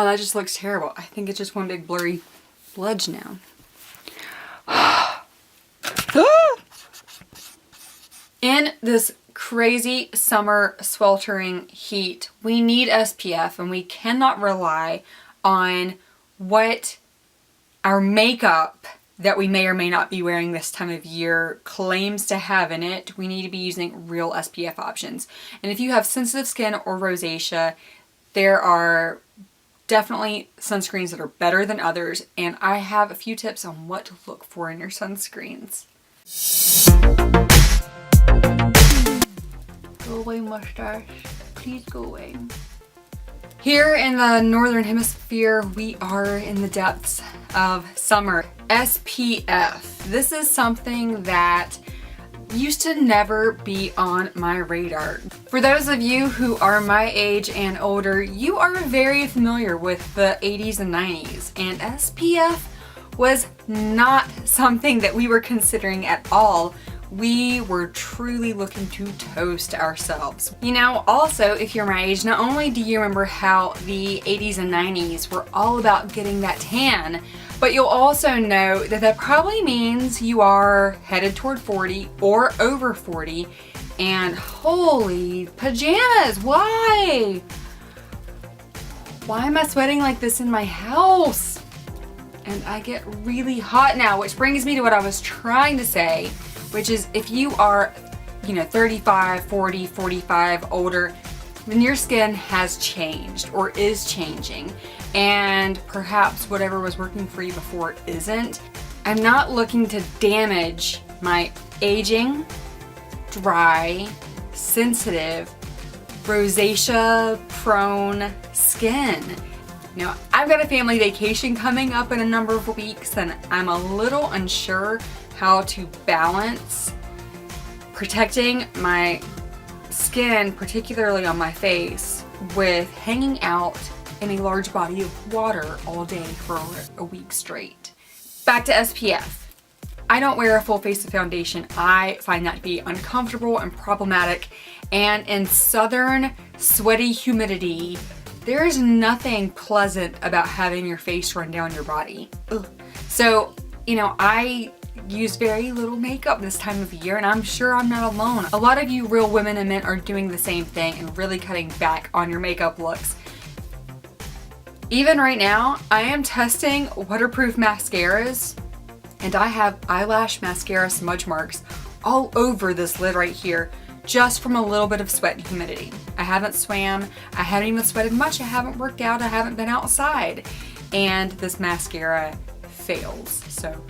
Oh, that just looks terrible. I think it's just one big blurry bludge now. In this crazy summer sweltering heat, we need SPF, and we cannot rely on what our makeup that we may or may not be wearing this time of year claims to have in it. We need to be using real SPF options. And if you have sensitive skin or rosacea, there are definitely sunscreens that are better than others, and I have a few tips on what to look for in your sunscreens. Go away, mustache. Please go away. Here in the Northern Hemisphere, we are in the depths of summer. SPF. This is something that used to never be on my radar. For those of you who are my age and older, you are very familiar with the 80s and 90s, and SPF was not something that we were considering at all. We were truly looking to toast ourselves. You know, also, if you're my age, not only do you remember how the 80s and 90s were all about getting that tan, but you'll also know that that probably means you are headed toward 40 or over 40, and holy pajamas, why? Why am I sweating like this in my house? And I get really hot now, which brings me to what I was trying to say, which is if you are, 35, 40, 45, older, then your skin has changed or is changing, and perhaps whatever was working for you before isn't. I'm not looking to damage my aging, dry, sensitive, rosacea-prone skin. Now, I've got a family vacation coming up in a number of weeks, and I'm a little unsure how to balance protecting my skin, particularly on my face, with hanging out in a large body of water all day for a week straight. Back to SPF. I don't wear a full face of foundation. I find that to be uncomfortable and problematic, and in southern sweaty humidity, there is nothing pleasant about having your face run down your body. Ugh. So, I use very little makeup this time of year, and I'm sure I'm not alone. A lot of you real women and men are doing the same thing and really cutting back on your makeup looks. Even right now, I am testing waterproof mascaras, and I have eyelash mascara smudge marks all over this lid right here, just from a little bit of sweat and humidity. I haven't swam, I haven't even sweated much, I haven't worked out, I haven't been outside, and this mascara fails. So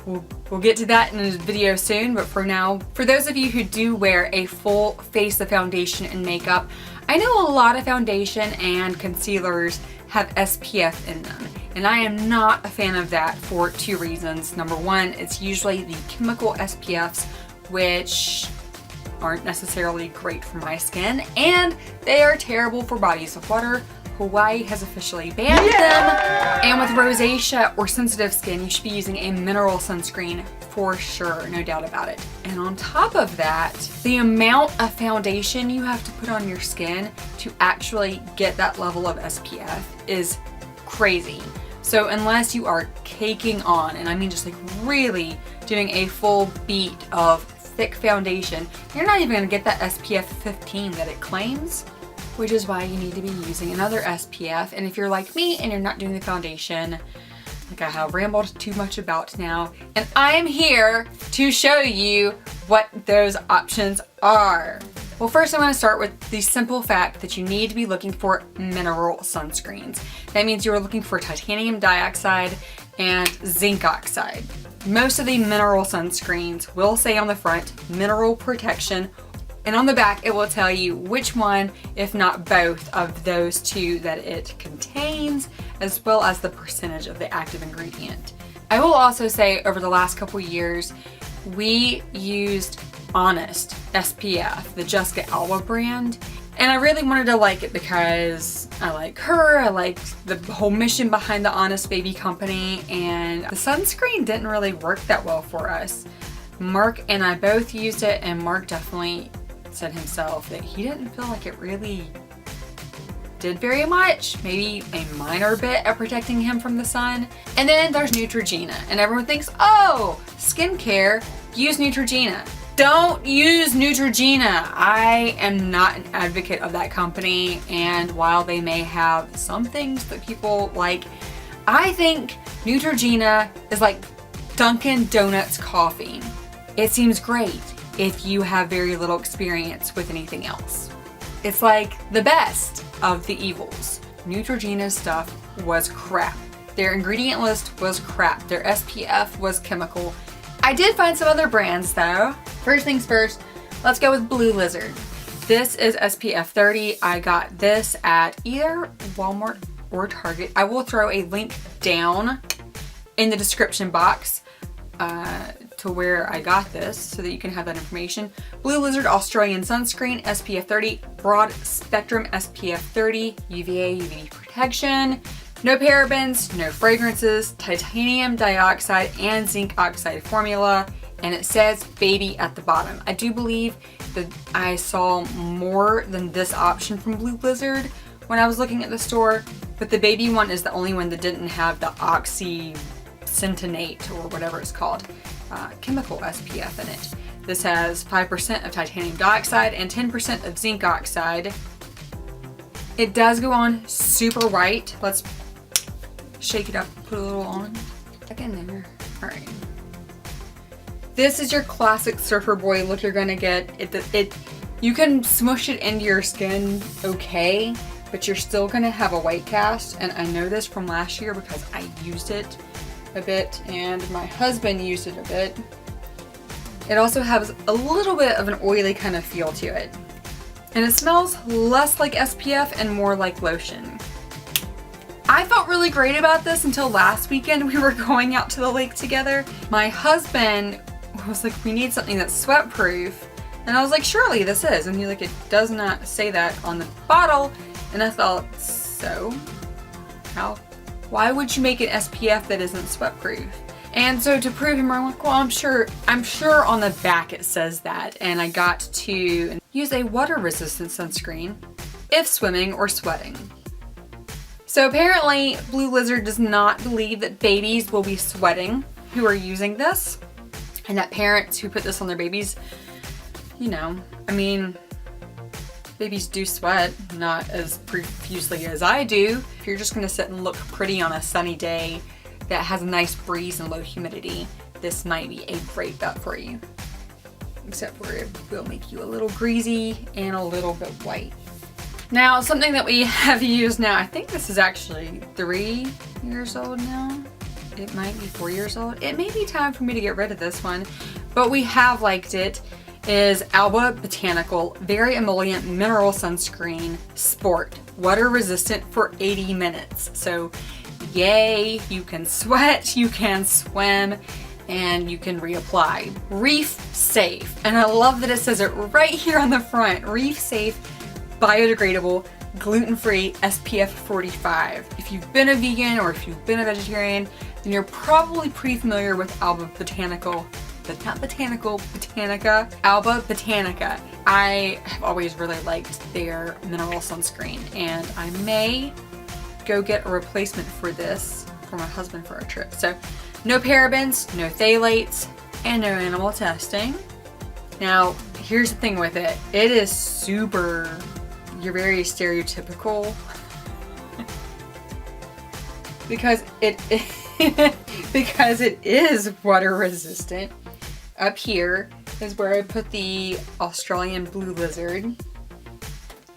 we'll get to that in a video soon, but for now, for those of you who do wear a full face of foundation and makeup, I know a lot of foundation and concealers have SPF in them, and I am not a fan of that for two reasons. Number one, it's usually the chemical SPFs, which aren't necessarily great for my skin, and they are terrible for bodies of water. Hawaii has officially banned them, and with rosacea or sensitive skin, you should be using a mineral sunscreen for sure, no doubt about it. And on top of that, the amount of foundation you have to put on your skin to actually get that level of SPF is crazy. So unless you are caking on, and I mean just like really doing a full beat of thick foundation, you're not even gonna get that SPF 15 that it claims, which is why you need to be using another SPF. And if you're like me and you're not doing the foundation, like I have rambled too much about now, and I am here to show you what those options are. Well, first I'm going to start with the simple fact that you need to be looking for mineral sunscreens. That means you're looking for titanium dioxide and zinc oxide. Most of the mineral sunscreens will say on the front, mineral protection, and on the back it will tell you which one, if not both, of those two that it contains, as well as the percentage of the active ingredient. I will also say over the last couple years, we used Honest SPF, the Jessica Alba brand, and I really wanted to like it because I like her, I like the whole mission behind the Honest Baby company, and the sunscreen didn't really work that well for us. Mark and I both used it, and Mark definitely said himself that he didn't feel like it really did very much, maybe a minor bit at protecting him from the sun. And then there's Neutrogena, and everyone thinks, oh, skincare, use Neutrogena. Don't use Neutrogena. I am not an advocate of that company, and while they may have some things that people like, I think Neutrogena is like Dunkin' Donuts coffee. It seems great if you have very little experience with anything else. It's like the best of the evils. Neutrogena's stuff was crap. Their ingredient list was crap. Their SPF was chemical. I did find some other brands though. First things first, let's go with Blue Lizard. This is SPF 30. I got this at either Walmart or Target. I will throw a link down in the description box to where I got this so that you can have that information. Blue Lizard Australian Sunscreen, SPF 30, Broad Spectrum SPF 30, UVA, UVB protection, no parabens, no fragrances, titanium dioxide and zinc oxide formula, and it says baby at the bottom. I do believe that I saw more than this option from Blue Lizard when I was looking at the store, but the baby one is the only one that didn't have the Oxybenzone or whatever it's called, chemical SPF in it. This has 5% of titanium dioxide and 10% of zinc oxide. It does go on super white. Let's shake it up, put a little on. Back in there. All right. This is your classic surfer boy look you're gonna get. You can smush it into your skin okay, but you're still gonna have a white cast. And I know this from last year because I used it a bit and my husband used it a bit. It also has a little bit of an oily kind of feel to it. And it smells less like SPF and more like lotion. I felt really great about this until last weekend. We were going out to the lake together. My husband was like, we need something that's sweat proof. And I was like, surely this is. And he's like, it does not say that on the bottle. And I thought, so why would you make an SPF that isn't sweat proof? And so to prove him wrong, I'm like, well, I'm sure on the back it says that. And I got to use a water resistant sunscreen if swimming or sweating. So apparently Blue Lizard does not believe that babies will be sweating who are using this, and that parents who put this on their babies, you know, I mean, babies do sweat, not as profusely as I do. If you're just gonna sit and look pretty on a sunny day that has a nice breeze and low humidity, this might be a great bet for you. Except for it will make you a little greasy and a little bit white. Now, something that we have used now, I think this is actually 3 years old now. It might be 4 years old. It may be time for me to get rid of this one, but we have liked it, is Alba Botanical Very Emollient Mineral Sunscreen Sport. Water resistant for 80 minutes. So yay, you can sweat, you can swim, and you can reapply. Reef safe. And I love that it says it right here on the front. Reef safe, biodegradable, gluten-free, SPF 45. If you've been a vegan or if you've been a vegetarian, then you're probably pretty familiar with Alba Botanical, but not Botanical, Botanica, Alba Botanica. I have always really liked their mineral sunscreen, and I may go get a replacement for this for my husband for our trip. So no parabens, no phthalates, and no animal testing. Now, here's the thing with it. It is super, you're very stereotypical because it is water resistant. Up here is where I put the Australian Blue Lizard,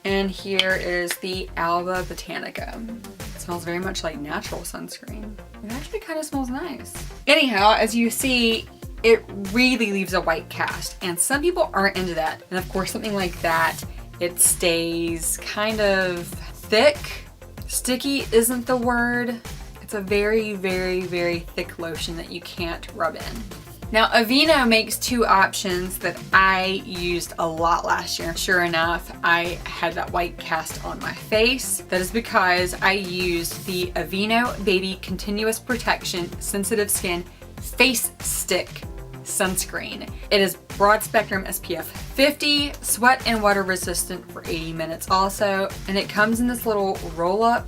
and here is the Alba Botanica. It smells very much like natural sunscreen. It actually kind of smells nice. Anyhow, as you see, it really leaves a white cast, and some people aren't into that. And of course, something like that, it stays kind of thick. Sticky isn't the word. It's a very, very, very thick lotion that you can't rub in. Now, Aveeno makes 2 options that I used a lot last year. Sure enough, I had that white cast on my face. That is because I used the Aveeno Baby Continuous Protection Sensitive Skin Face Stick sunscreen. It is broad spectrum SPF 50, sweat and water resistant for 80 minutes also, and it comes in this little roll-up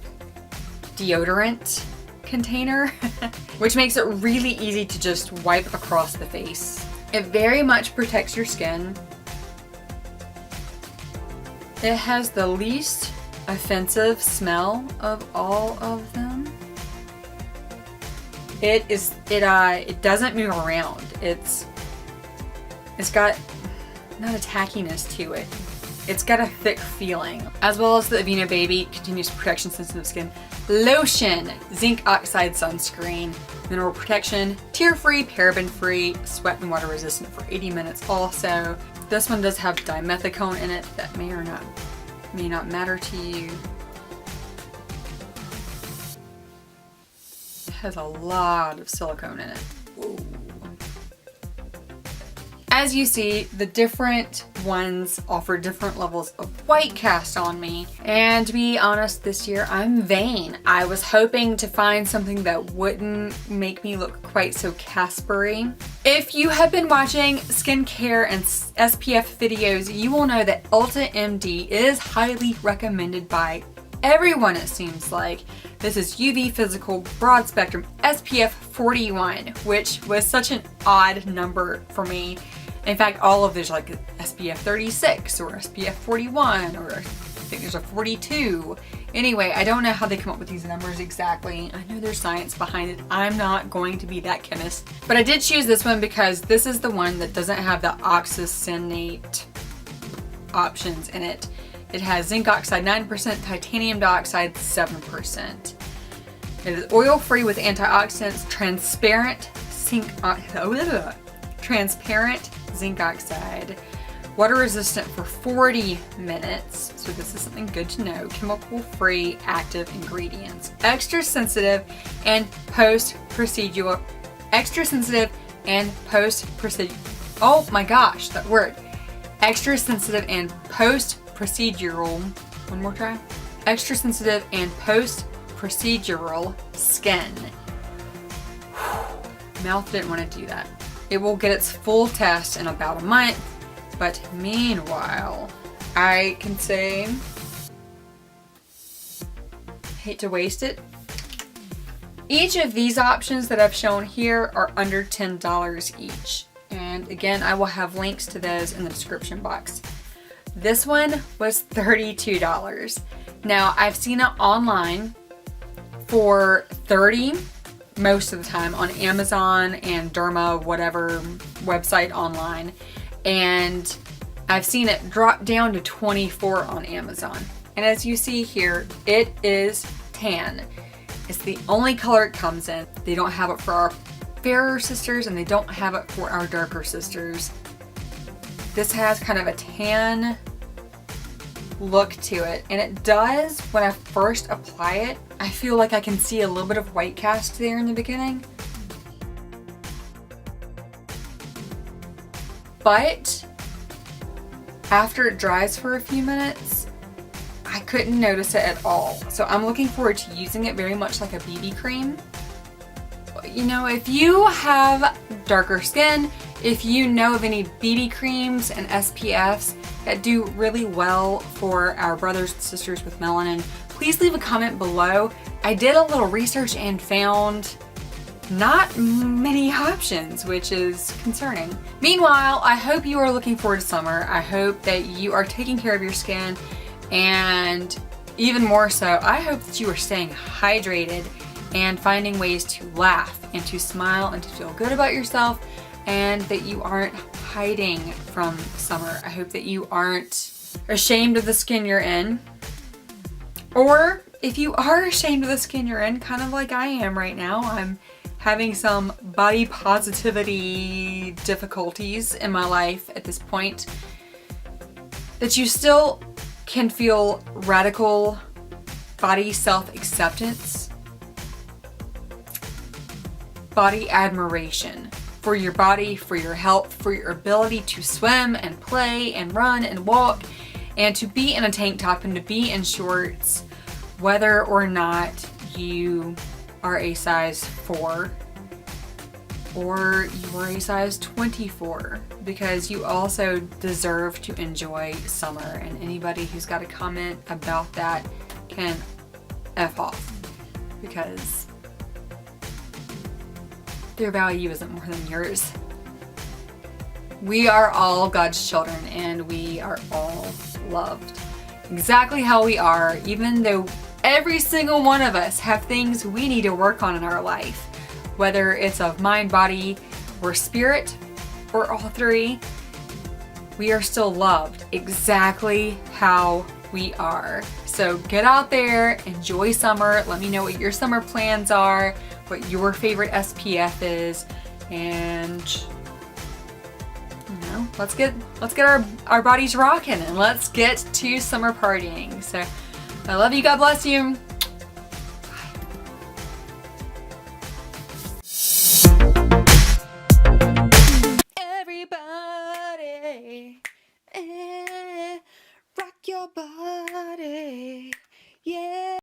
deodorant container, which makes it really easy to just wipe across the face. It very much protects your skin. It has the least offensive smell of all of them. It doesn't move around. It's got not a tackiness to it. It's got a thick feeling, as well as the Aveeno Baby Continuous Protection Sensitive Skin Lotion Zinc Oxide Sunscreen, mineral protection, tear-free, paraben-free, sweat and water resistant for 80 minutes also. This one does have dimethicone in it that may not matter to you. It has a lot of silicone in it. Whoa. As you see, the different ones offer different levels of white cast on me. And to be honest, this year I'm vain. I was hoping to find something that wouldn't make me look quite so Casper-y. If you have been watching skincare and SPF videos, you will know that Ulta MD is highly recommended by everyone, it seems like. This is UV Physical Broad Spectrum SPF 41, which was such an odd number for me. In fact, all of these are like SPF 36 or SPF 41, or I think there's a 42. Anyway, I don't know how they come up with these numbers exactly. I know there's science behind it. I'm not going to be that chemist. But I did choose this one because this is the one that doesn't have the oxygenate options in it. It has zinc oxide 9%, titanium dioxide 7%. It is oil-free with antioxidants, transparent zinc oxide, water resistant for 40 minutes. So this is something good to know. Chemical-free active ingredients. Extra sensitive and post-procedural. Oh my gosh, that word. Extra sensitive and post-procedural. One more try. Extra sensitive and post-procedural skin. Mouth didn't want to do that. It will get its full test in about a month, but meanwhile, I can say, hate to waste it. Each of these options that I've shown here are under $10 each. And again, I will have links to those in the description box. This one was $32. Now, I've seen it online for $30 most of the time on Amazon and Derma, whatever website online. And I've seen it drop down to $24 on Amazon. And as you see here, it is tan. It's the only color it comes in. They don't have it for our fairer sisters and they don't have it for our darker sisters. This has kind of a tan look to it, and it does, when I first apply it, I feel like I can see a little bit of white cast there in the beginning. But after it dries for a few minutes, I couldn't notice it at all. So I'm looking forward to using it very much like a BB cream. You know, if you have darker skin, if you know of any BB creams and SPFs that do really well for our brothers and sisters with melanin, please leave a comment below. I did a little research and found not many options, which is concerning. Meanwhile, I hope you are looking forward to summer. I hope that you are taking care of your skin, and even more so, I hope that you are staying hydrated and finding ways to laugh and to smile and to feel good about yourself, and that you aren't hiding from summer. I hope that you aren't ashamed of the skin you're in. Or if you are ashamed of the skin you're in, kind of like I am right now, I'm having some body positivity difficulties in my life at this point, that you still can feel radical body self-acceptance, body admiration for your body, for your health, for your ability to swim and play and run and walk and to be in a tank top and to be in shorts, whether or not you are a size 4. or you are a size 24, because you also deserve to enjoy summer, and anybody who's got a comment about that can F off, because their value isn't more than yours. We are all God's children, and we are all loved exactly how we are, even though every single one of us have things we need to work on in our life, whether it's of mind, body, or spirit, or all three. We are still loved exactly how we are. So get out there, enjoy summer. Let me know what your summer plans are, what your favorite SPF is, and let's get our bodies rocking, and let's get to summer partying. So I love you. God bless you. Everybody, rock your body.